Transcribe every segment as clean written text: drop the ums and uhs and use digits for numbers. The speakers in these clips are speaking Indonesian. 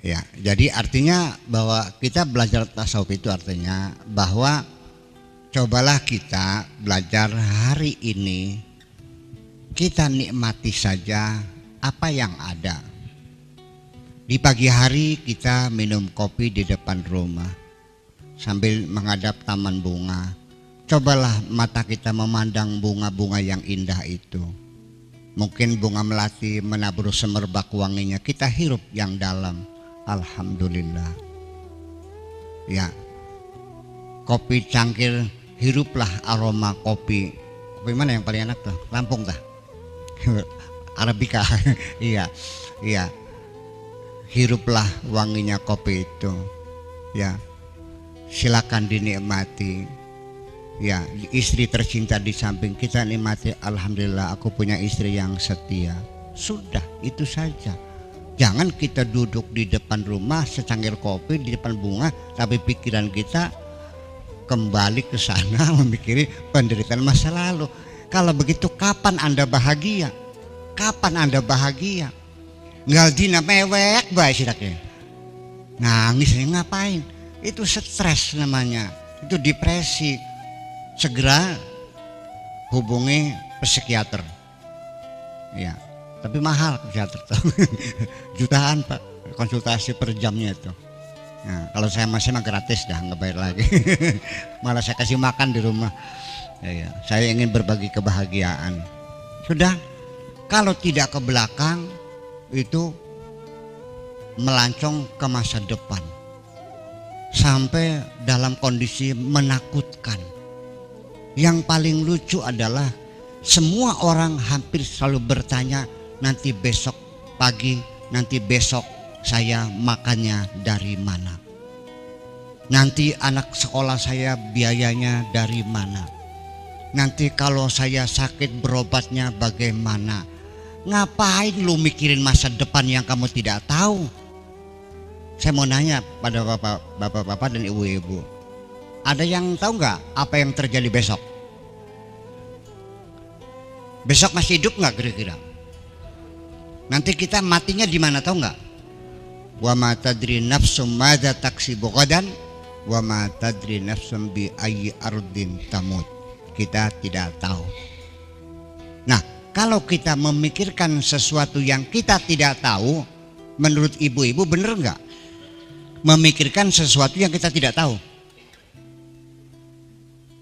Ya, jadi artinya bahwa kita belajar tasawuf itu artinya bahwa cobalah kita belajar hari ini, kita nikmati saja apa yang ada. Di pagi hari kita minum kopi di depan rumah sambil menghadap taman bunga. Cobalah mata kita memandang bunga-bunga yang indah itu. Mungkin bunga melati menabur semerbak wanginya, kita hirup yang dalam. Alhamdulillah. Ya, kopi cangkir, hiruplah aroma kopi. Kopi mana yang paling enak tuh? Lampung tah? Arabica. Iya, iya. Hiruplah wanginya kopi itu. Ya, silakan dinikmati. Ya, istri tercinta di samping kita nikmati. Alhamdulillah, aku punya istri yang setia. Sudah, itu saja. Jangan kita duduk di depan rumah secangkir kopi di depan bunga, tapi pikiran kita kembali ke sana memikiri penderitaan masa lalu. Kalau begitu kapan Anda bahagia? Kapan Anda bahagia? Ngal dina mewek bae sidaknya. Nangis ngapain? Itu stres namanya. Itu depresi. Segera hubungi psikiater. Ya. Tapi mahal psikiater tuh. Jutaan Pak konsultasi per jamnya itu. Nah, kalau saya masih mah gratis dah, nggak bayar lagi. Malah saya kasih makan di rumah. Ya, saya ingin berbagi kebahagiaan. Sudah, kalau tidak ke belakang itu melancong ke masa depan sampai dalam kondisi menakutkan. Yang paling lucu adalah semua orang hampir selalu bertanya, nanti besok pagi, nanti besok saya makannya dari mana? Nanti anak sekolah saya biayanya dari mana? Nanti kalau saya sakit berobatnya bagaimana? Ngapain lu mikirin masa depan yang kamu tidak tahu? Saya mau nanya pada bapak-bapak dan ibu-ibu, ada yang tahu nggak apa yang terjadi besok? Besok masih hidup nggak kira-kira? Nanti kita matinya di mana tahu nggak? Wa ma tadri nafsum madza taksibu ghadan wa ma tadri nafsum bi ayyi ardin tamut. Kita tidak tahu. Nah, kalau kita memikirkan sesuatu yang kita tidak tahu, menurut ibu-ibu benar nggak? Memikirkan sesuatu yang kita tidak tahu.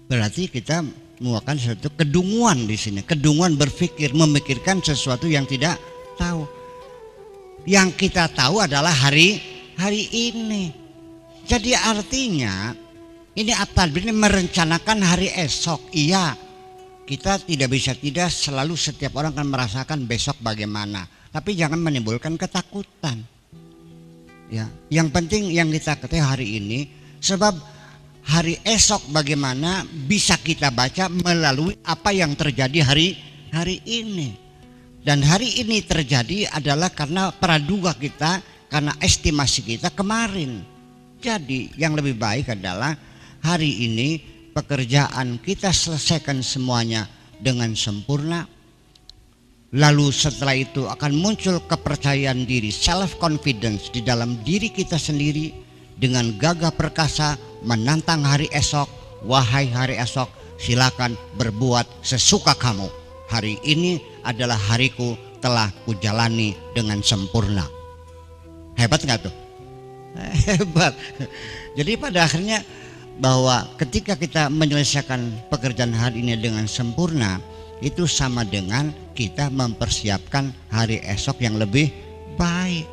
Berarti kita melakukan sesuatu kedunguan di sini, kedunguan berpikir, memikirkan sesuatu yang tidak tahu. Yang kita tahu adalah hari ini. Jadi artinya ini ini merencanakan hari esok. Iya, kita tidak bisa tidak selalu setiap orang akan merasakan besok bagaimana. Tapi jangan menimbulkan ketakutan. Ya, yang penting yang kita ketahui hari ini, sebab hari esok bagaimana bisa kita baca melalui apa yang terjadi hari ini. Dan hari ini terjadi adalah karena praduga kita, karena estimasi kita kemarin. Jadi yang lebih baik adalah hari ini pekerjaan kita selesaikan semuanya dengan sempurna. Lalu setelah itu akan muncul kepercayaan diri, self confidence di dalam diri kita sendiri, dengan gagah perkasa menantang hari esok. Wahai hari esok, silakan berbuat sesuka kamu. Hari ini adalah hariku, telah kujalani dengan sempurna. Hebat nggak tuh? Hebat. Jadi pada akhirnya bahwa ketika kita menyelesaikan pekerjaan hari ini dengan sempurna, itu sama dengan kita mempersiapkan hari esok yang lebih baik.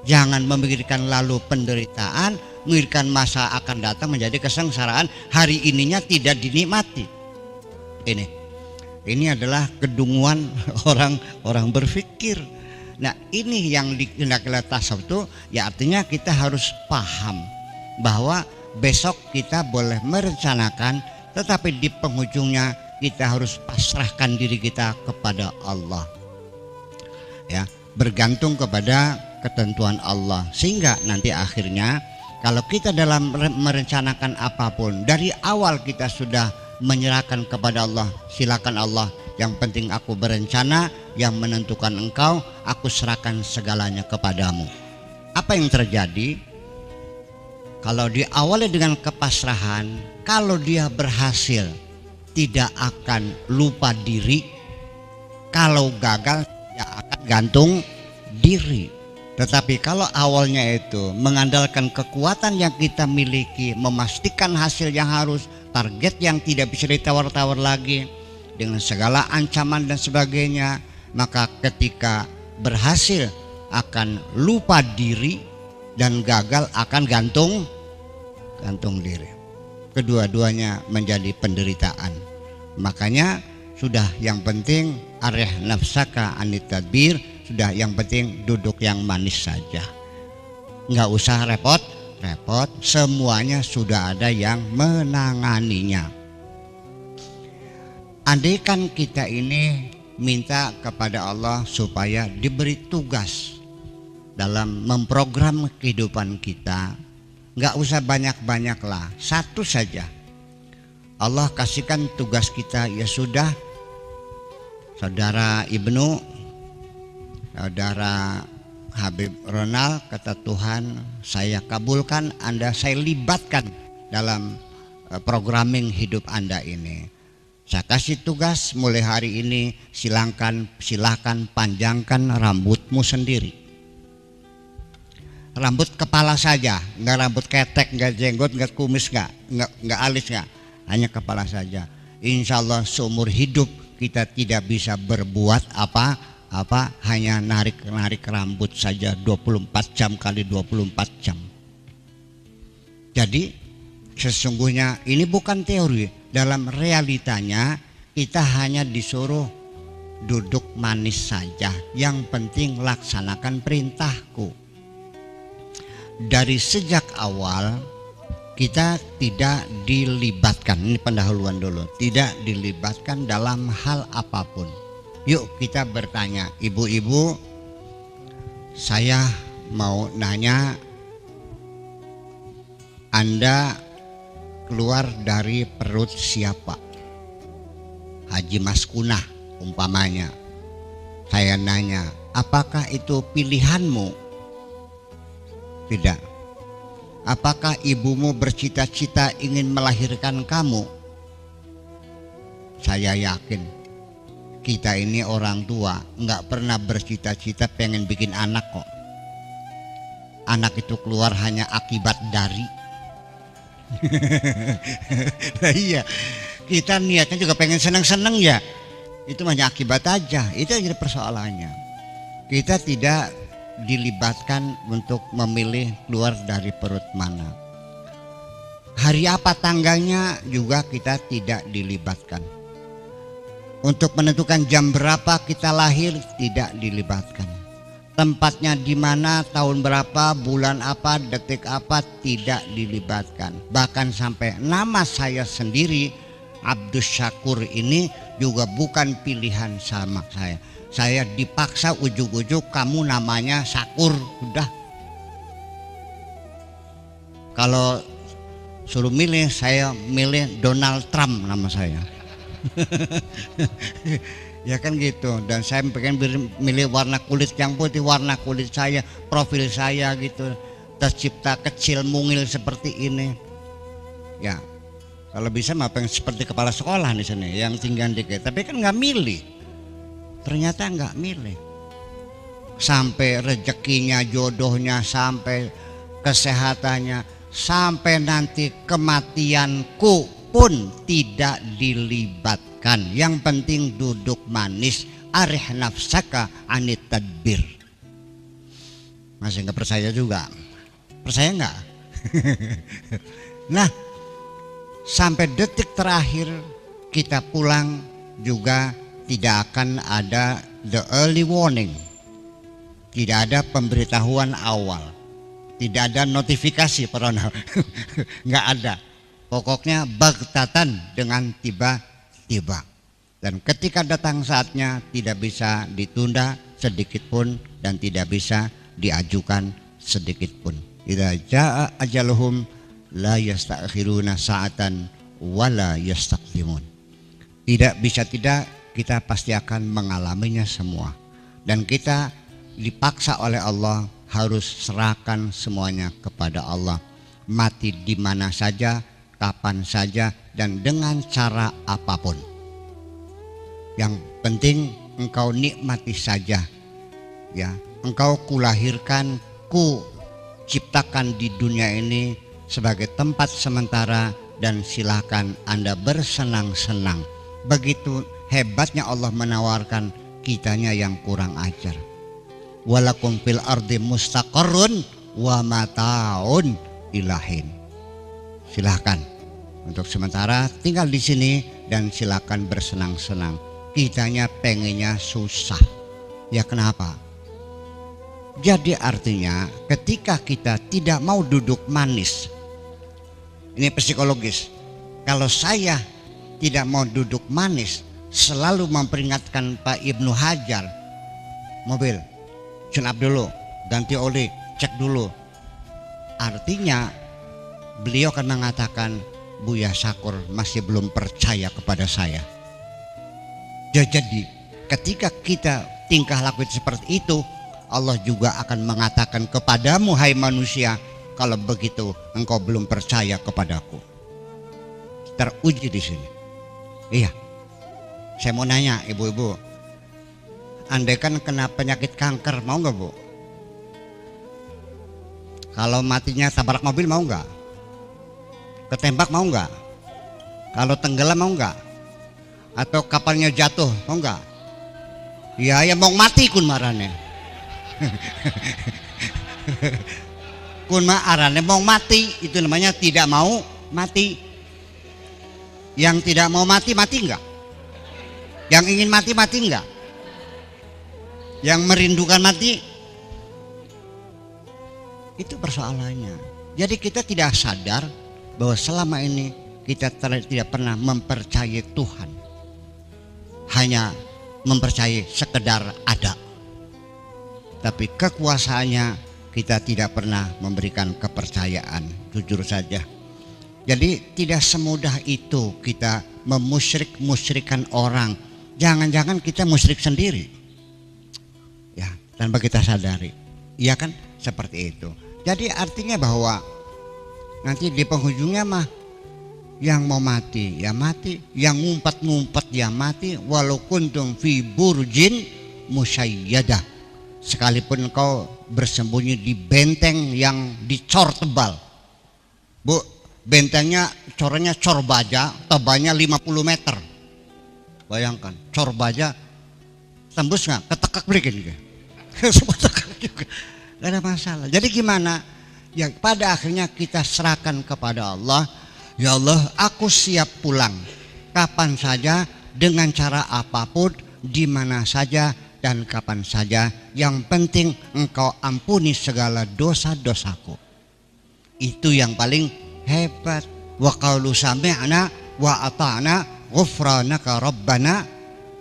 Jangan memikirkan lalu penderitaan, memikirkan masa akan datang menjadi kesengsaraan, hari ininya tidak dinikmati. Ini adalah kedunguan orang berpikir. Nah, ini yang dikira-kira tasawuf itu, ya artinya kita harus paham bahwa besok kita boleh merencanakan, tetapi di penghujungnya kita harus pasrahkan diri kita kepada Allah. Ya, bergantung kepada ketentuan Allah, sehingga nanti akhirnya kalau kita dalam merencanakan apapun dari awal kita sudah menyerahkan kepada Allah, silakan Allah, yang penting aku berencana, yang menentukan engkau, aku serahkan segalanya kepadamu. Apa yang terjadi? Kalau diawali dengan kepasrahan, kalau dia berhasil tidak akan lupa diri, kalau gagal tidak akan gantung diri. Tetapi kalau awalnya itu mengandalkan kekuatan yang kita miliki, memastikan hasil yang harus, target yang tidak bisa ditawar-tawar lagi dengan segala ancaman dan sebagainya, maka ketika berhasil akan lupa diri dan gagal akan gantung diri. Kedua-duanya menjadi penderitaan. Makanya sudah yang penting areh nafsaka anit tadbir, sudah yang penting duduk yang manis saja. Nggak usah repot-repot, semuanya sudah ada yang menanganinya. Andaikan kita ini minta kepada Allah supaya diberi tugas dalam memprogram kehidupan kita, nggak usah banyak-banyak lah, satu saja. Allah kasihkan tugas kita, ya sudah, saudara Ibnu, saudara Habib Ronald, kata Tuhan, saya kabulkan Anda, saya libatkan dalam programming hidup Anda ini. Saya kasih tugas mulai hari ini, silahkan panjangkan rambutmu sendiri. Rambut kepala saja, nggak rambut ketek, nggak jenggot, nggak kumis, nggak alis, nggak, hanya kepala saja. Insya Allah seumur hidup kita tidak bisa berbuat apa, hanya narik rambut saja 24 jam kali 24 jam. Jadi sesungguhnya ini bukan teori, dalam realitanya kita hanya disuruh duduk manis saja, yang penting laksanakan perintahku. Dari sejak awal kita tidak dilibatkan, ini pendahuluan dulu, tidak dilibatkan dalam hal apapun. Yuk kita bertanya, ibu-ibu, saya mau nanya, Anda keluar dari perut siapa? Haji Maskunah umpamanya. Saya nanya, apakah itu pilihanmu? Tidak. Apakah ibumu bercita-cita ingin melahirkan kamu? Saya yakin kita ini orang tua nggak pernah bercita-cita pengen bikin anak kok. Anak itu keluar hanya akibat dari. Nah, iya, kita niatnya juga pengen seneng-seneng ya. Itu hanya akibat aja. Itu aja persoalannya. Kita tidak dilibatkan untuk memilih keluar dari perut mana. Hari apa tanggalnya juga kita tidak dilibatkan. Untuk menentukan jam berapa kita lahir tidak dilibatkan. Tempatnya di mana, tahun berapa, bulan apa, detik apa tidak dilibatkan. Bahkan sampai nama saya sendiri Abdus Syakur ini juga bukan pilihan sama saya. Saya dipaksa ujuk-ujuk, kamu namanya Syakur, udah. Kalau suruh milih, saya milih Donald Trump nama saya. Ya kan gitu. Dan saya pengen milih warna kulit yang putih, warna kulit saya, profil saya gitu, tercipta kecil mungil seperti ini. Ya, kalau bisa mah pengen seperti kepala sekolah di sini, yang tinggal dikit. Tapi kan nggak milih. Ternyata nggak milih. Sampai rezekinya, jodohnya, sampai kesehatannya, sampai nanti kematianku pun tidak dilibatkan. Yang penting duduk manis, arih nafsaka anit tadbir. Masih nggak percaya juga? Percaya nggak? Nah, sampai detik terakhir kita pulang juga tidak akan ada the early warning, tidak ada pemberitahuan awal, tidak ada notifikasi corona, nggak ada. Pokoknya bagtatan, dengan tiba-tiba. Dan ketika datang saatnya tidak bisa ditunda sedikit pun dan tidak bisa diajukan sedikit pun. Idza jaa ajaluhum la yastakhiruna sa'atan wala yastaqdimun. Tidak bisa tidak, kita pasti akan mengalaminya semua. Dan kita dipaksa oleh Allah harus serahkan semuanya kepada Allah. Mati di mana saja, kapan saja, dan dengan cara apapun. Yang penting engkau nikmati saja. Ya, engkau kulahirkan, ku ciptakan di dunia ini sebagai tempat sementara, dan silakan Anda bersenang-senang. Begitu hebatnya Allah menawarkan, kitanya yang kurang ajar. Walakum fil ardi mustaqarrun wa mataun ilahin. Silahkan untuk sementara tinggal di sini dan silakan bersenang-senang. Kitanya pengennya susah. Ya kenapa? Jadi artinya ketika kita tidak mau duduk manis, ini psikologis. Kalau saya tidak mau duduk manis, selalu memperingatkan Pak Ibnu Hajar, mobil tune up dulu, ganti oli, cek dulu. Artinya beliau akan mengatakan, Buya Syakur masih belum percaya kepada saya. Jadi ketika kita tingkah laku seperti itu, Allah juga akan mengatakan kepadamu, hai manusia, kalau begitu engkau belum percaya kepadaku. Teruji di sini. Iya. Saya mau nanya ibu-ibu, andai kan kena penyakit kanker, mau nggak Bu? Kalau matinya tabrak mobil mau nggak? Ketembak mau nggak? Kalau tenggelam mau nggak? Atau kapalnya jatuh mau nggak? Ya ya mau mati kun marane. Kun marane mau mati, itu namanya tidak mau mati. Yang tidak mau mati, mati enggak? Yang ingin mati, mati enggak? Yang merindukan mati? Itu persoalannya. Jadi kita tidak sadar bahwa selama ini kita tidak pernah mempercayai Tuhan. Hanya mempercayai sekedar ada. Tapi kekuasaannya kita tidak pernah memberikan kepercayaan, jujur saja. Jadi tidak semudah itu kita memusyrik-musyrikan orang. Jangan-jangan kita musyrik sendiri. Ya, tanpa kita sadari. Iya kan? Seperti itu. Jadi artinya bahwa nanti di penghujungnya mah yang mau mati ya mati, yang ngumpet-ngumpet ya mati, walau kuntum fi burjin musyayyadah. Sekalipun kau bersembunyi di benteng yang dicor tebal. Bu, bentengnya cornya cor baja, tebalnya 50 meter. Bayangkan, cor baja tembus nggak? Ketekak berikin gitu. Semua tekak juga. Gak ada masalah. Jadi gimana? Ya pada akhirnya kita serahkan kepada Allah. Ya Allah, aku siap pulang kapan saja, dengan cara apapun, di mana saja dan kapan saja. Yang penting engkau ampuni segala dosa-dosaku. Itu yang paling hebat. Wa qalu sami'na wa ata'na ghufranaka rabbana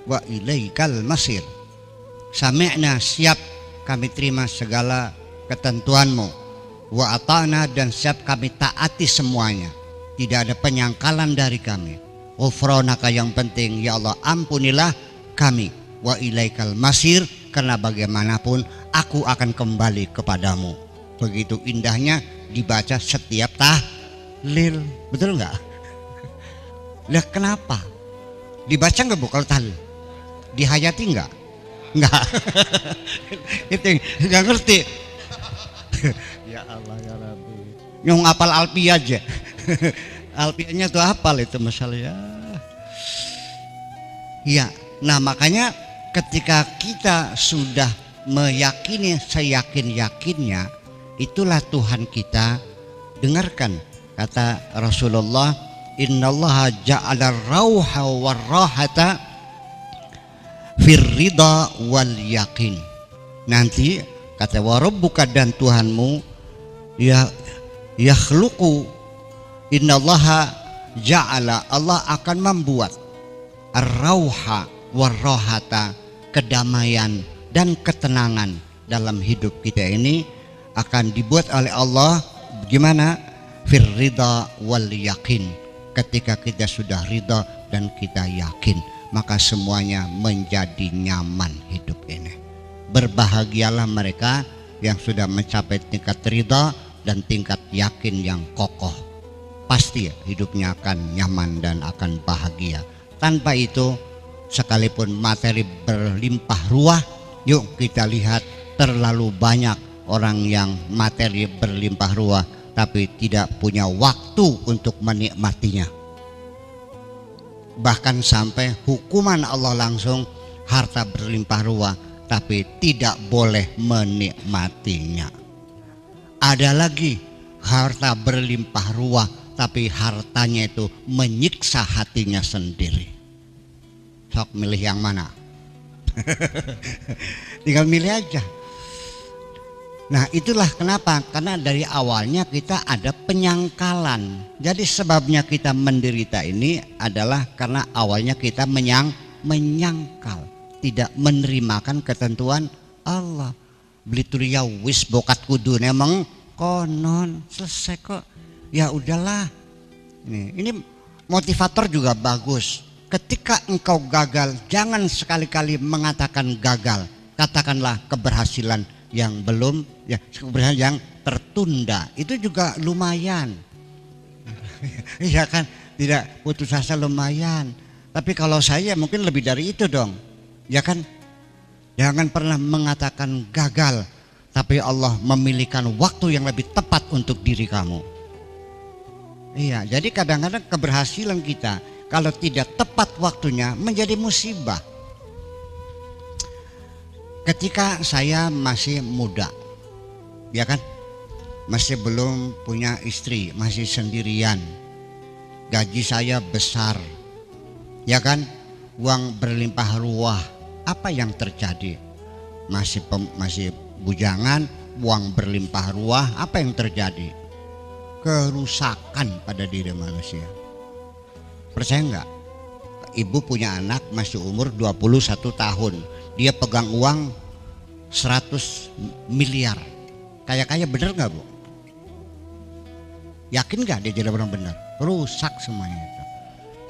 wa ilaikal masir. Sami'na, siap kami terima segala ketentuanmu. Wa ata'na, dan siap kami taati semuanya. Tidak ada penyangkalan dari kami. Ghufranaka, yang penting ya Allah ampunilah kami. Wa ilaikal masir, karena bagaimanapun aku akan kembali kepadamu. Begitu indahnya dibaca setiap tahlil. Betul nggak? Lah kenapa? Dibaca nggak Bu kalau tahlil? Dihayati nggak? Nggak. Itu nggak ngerti. Ya Allah ya Rabbi. Nyong apal alpi aja. Alpianya tuh hafal itu masalahnya. Ya, nah makanya ketika kita sudah meyakini seyakin-yakinnya, itulah Tuhan kita. Dengarkan kata Rasulullah, innallaha ja'ala rauha warrahata firrida wal yakin. Nanti kata warabbuka, dan Tuhanmu ya yakhluqu, innallaha ja'ala, Allah akan membuat ar-rauha warrahata, kedamaian dan ketenangan dalam hidup kita ini akan dibuat oleh Allah. Gimana? Firrida wal yakin. Ketika kita sudah ridha dan kita yakin, maka semuanya menjadi nyaman hidup ini. Berbahagialah mereka yang sudah mencapai tingkat ridha dan tingkat yakin yang kokoh, pasti hidupnya akan nyaman dan akan bahagia. Tanpa itu, sekalipun materi berlimpah ruah, yuk kita lihat terlalu banyak orang yang materi berlimpah ruah tapi tidak punya waktu untuk menikmatinya. Bahkan sampai hukuman Allah langsung, harta berlimpah ruah tapi tidak boleh menikmatinya. Ada lagi harta berlimpah ruah tapi hartanya itu menyiksa hatinya sendiri. Sok milih yang mana? Tinggal milih aja. Nah, itulah kenapa, karena dari awalnya kita ada penyangkalan. Jadi sebabnya kita menderita ini adalah karena awalnya kita menyangkal, tidak menerimakan ketentuan Allah. Beli turia wis bokat kudu emang konon selesai kok. Ya udahlah. Ini motivator juga bagus. Ketika engkau gagal, jangan sekali-kali mengatakan gagal. Katakanlah keberhasilan yang belum, ya keberhasilan yang tertunda. Itu juga lumayan. Iya kan, tidak putus asa lumayan. Tapi kalau saya mungkin lebih dari itu dong. Ya kan, jangan pernah mengatakan gagal, tapi Allah memilihkan waktu yang lebih tepat untuk diri kamu. Iya, jadi kadang-kadang keberhasilan kita kalau tidak tepat waktunya menjadi musibah. Ketika saya masih muda, ya kan, masih belum punya istri, masih sendirian, gaji saya besar, ya kan, uang berlimpah ruah. Apa yang terjadi? Masih bujangan, uang berlimpah ruah, apa yang terjadi? Kerusakan pada diri manusia. Percaya enggak? Ibu punya anak masih umur 21 tahun. Dia pegang uang 100 miliar. Kaya-kaya bener enggak, Bu? Yakin enggak dia jadi orang benar? Rusak semuanya itu.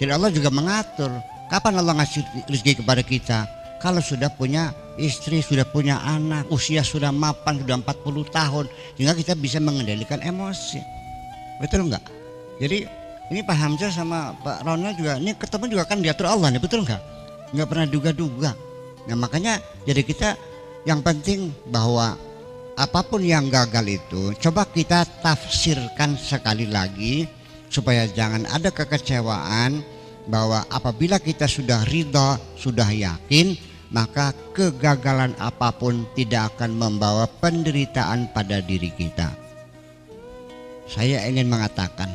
Jadi Allah juga mengatur kapan Allah ngasih rezeki kepada kita. Kalau sudah punya istri, sudah punya anak, usia sudah mapan, sudah 40 tahun, sehingga kita bisa mengendalikan emosi. Betul enggak? Jadi ini Pak Hamzah sama Pak Ronald juga, ini ketemu juga kan diatur Allah nih, betul enggak? Enggak pernah duga-duga. Nah makanya jadi kita yang penting bahwa apapun yang gagal itu coba kita tafsirkan sekali lagi supaya jangan ada kekecewaan, bahwa apabila kita sudah ridha, sudah yakin, maka kegagalan apapun tidak akan membawa penderitaan pada diri kita. Saya ingin mengatakan,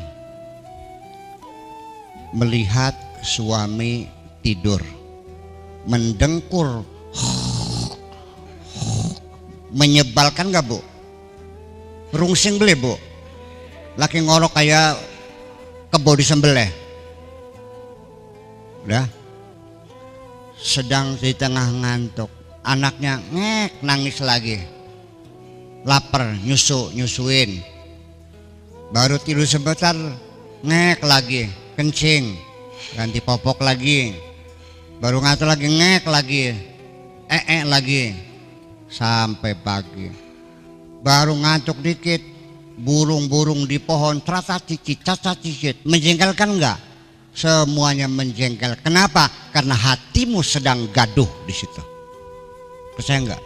melihat suami tidur mendengkur menyebalkan gak, Bu? Rungsing beli, Bu? Laki ngorok kayak kebo disembelih. Udah sedang di tengah ngantuk, anaknya ngek nangis lagi, lapar, nyusuin, baru tidur sebentar ngek lagi, kencing, ganti popok lagi, baru ngantuk lagi, ngek lagi, lagi, sampai pagi. Baru ngantuk dikit, burung-burung di pohon cicit, menjengkelkan enggak? Semuanya menjengkel. Kenapa? Karena hatimu sedang gaduh di situ. Percaya enggak?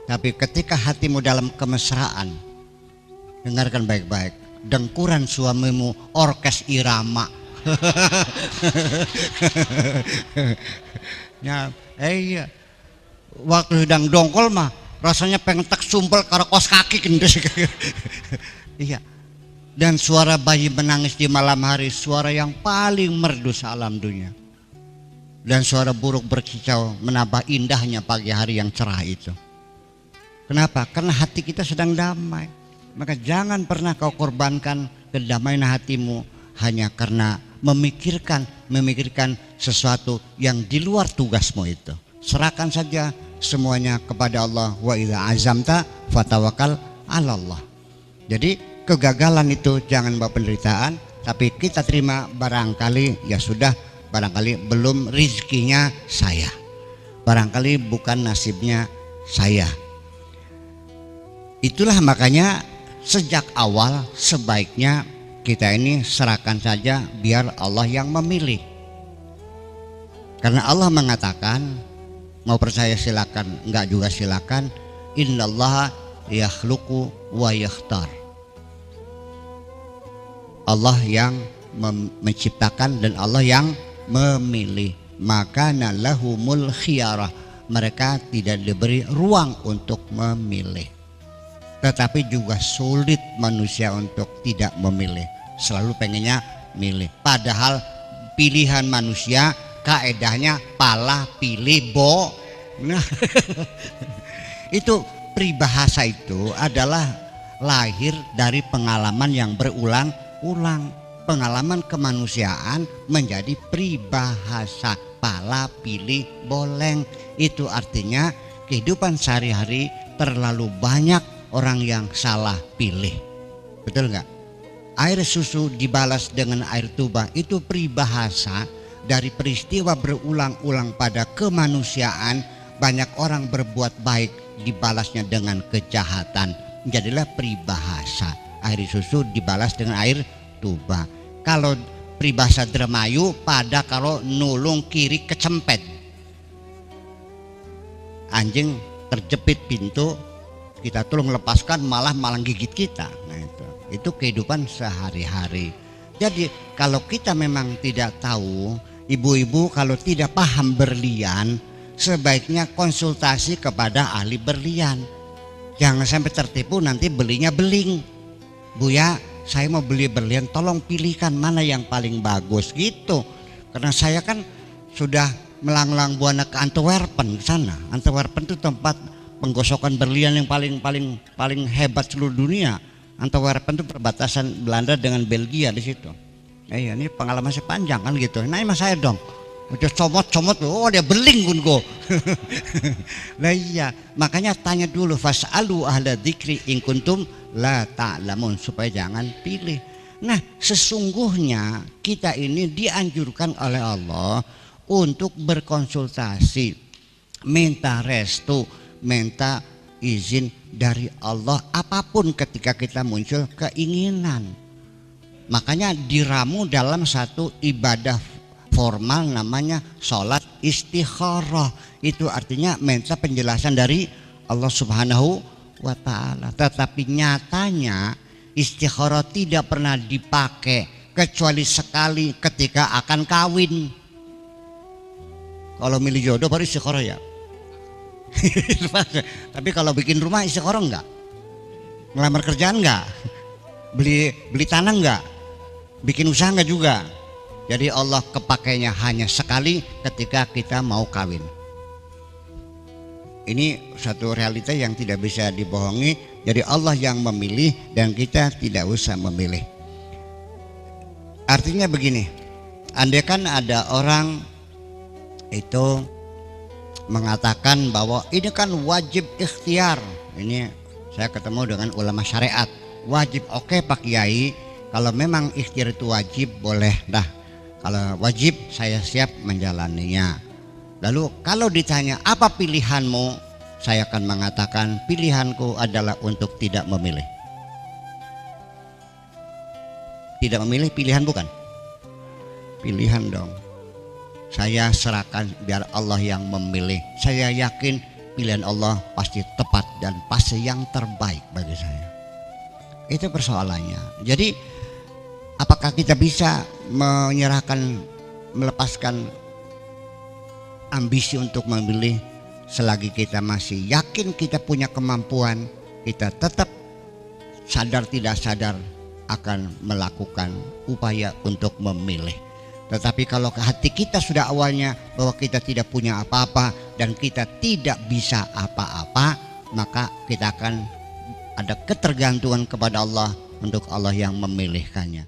Tapi ketika hatimu dalam kemesraan, dengarkan baik-baik, dengkuran suamimu orkes irama. Ya, iya. Waktu sedang dongkol mah rasanya pengen tak sumpel karo kos kaki kendes. Iya. Dan suara bayi menangis di malam hari, suara yang paling merdu sealam dunia. Dan suara burung berkicau menambah indahnya pagi hari yang cerah itu. Kenapa? Karena hati kita sedang damai. Maka jangan pernah kau korbankan kedamaian hatimu hanya karena memikirkan sesuatu yang di luar tugasmu itu. Serahkan saja semuanya kepada Allah. Wa idza azamta fatawakkal 'ala Allah. Jadi kegagalan itu jangan bawa penderitaan, tapi kita terima barangkali ya sudah, barangkali belum rezekinya saya, barangkali bukan nasibnya saya. Itulah makanya sejak awal sebaiknya kita ini serahkan saja biar Allah yang memilih. Karena Allah mengatakan, mau percaya silakan, enggak juga silakan. Innallaha yakhluqu wa yakhtar. Allah yang menciptakan dan Allah yang memilih. Maka lahumul khiyarah, mereka tidak diberi ruang untuk memilih. Tetapi juga sulit manusia untuk tidak memilih, selalu pengennya milih. Padahal pilihan manusia kaedahnya pala pilih bo. Nah, itu peribahasa itu adalah lahir dari pengalaman yang berulang-ulang. Pengalaman kemanusiaan menjadi peribahasa pala pilih boleng. Itu artinya kehidupan sehari-hari terlalu banyak orang yang salah pilih. Betul nggak? Air susu dibalas dengan air tuba, itu peribahasa dari peristiwa berulang-ulang pada kemanusiaan. Banyak orang berbuat baik dibalasnya dengan kejahatan. Jadilah peribahasa air susu dibalas dengan air tuba. Kalau peribahasa Dremayu pada kalau nulung kiri kecempet, anjing terjepit pintu, kita tolong lepaskan malah gigit kita. Nah, itu kehidupan sehari-hari. Jadi kalau kita memang tidak tahu, ibu-ibu kalau tidak paham berlian, sebaiknya konsultasi kepada ahli berlian. Jangan sampai tertipu nanti belinya beling. Buya, saya mau beli berlian, tolong pilihkan mana yang paling bagus gitu. Karena saya kan sudah melanglang buana ke Antwerpen sana. Antwerpen itu tempat penggosokan berlian yang paling hebat seluruh dunia. Antwerpen itu perbatasan Belanda dengan Belgia di situ. Ini pengalaman saya panjang kan gitu. Nah, mas saya dong. Udah comot, oh dia beling gungo. Nah iya, makanya tanya dulu, fas'alu ahla dzikri in kuntum la ta'lamun, supaya jangan pilih. Nah, sesungguhnya kita ini dianjurkan oleh Allah untuk berkonsultasi, minta restu, minta izin dari Allah apapun ketika kita muncul keinginan. Makanya diramu dalam satu ibadah formal namanya sholat istikharah. Itu artinya minta penjelasan dari Allah Subhanahu wa ta'ala. Tetapi nyatanya istikharah tidak pernah dipakai kecuali sekali ketika akan kawin. Kalau milih jodoh baru istikharah ya. Tapi kalau bikin rumah istikharah enggak? Ngelamar kerjaan enggak? Beli tanah enggak? Bikin usaha enggak juga? Jadi Allah kepakainya hanya sekali ketika kita mau kawin. Ini satu realita yang tidak bisa dibohongi. Jadi Allah yang memilih dan kita tidak usah memilih. Artinya begini, andaikan ada orang itu mengatakan bahwa ini kan wajib ikhtiar. Ini saya ketemu dengan ulama syariat. Wajib, oke Pak Kiai, kalau memang ikhtiar itu wajib boleh dah. Kalau wajib saya siap menjalaninya. Lalu kalau ditanya apa pilihanmu, saya akan mengatakan pilihanku adalah untuk tidak memilih. Tidak memilih pilihan bukan? Pilihan dong. Saya serahkan biar Allah yang memilih. Saya yakin pilihan Allah pasti tepat dan pasti yang terbaik bagi saya. Itu persoalannya. Jadi apakah kita bisa menyerahkan, melepaskan ambisi untuk memilih selagi kita masih yakin kita punya kemampuan, kita tetap sadar tidak sadar akan melakukan upaya untuk memilih. Tetapi kalau ke hati kita sudah awalnya bahwa kita tidak punya apa-apa dan kita tidak bisa apa-apa, maka kita akan ada ketergantungan kepada Allah untuk Allah yang memilihkannya.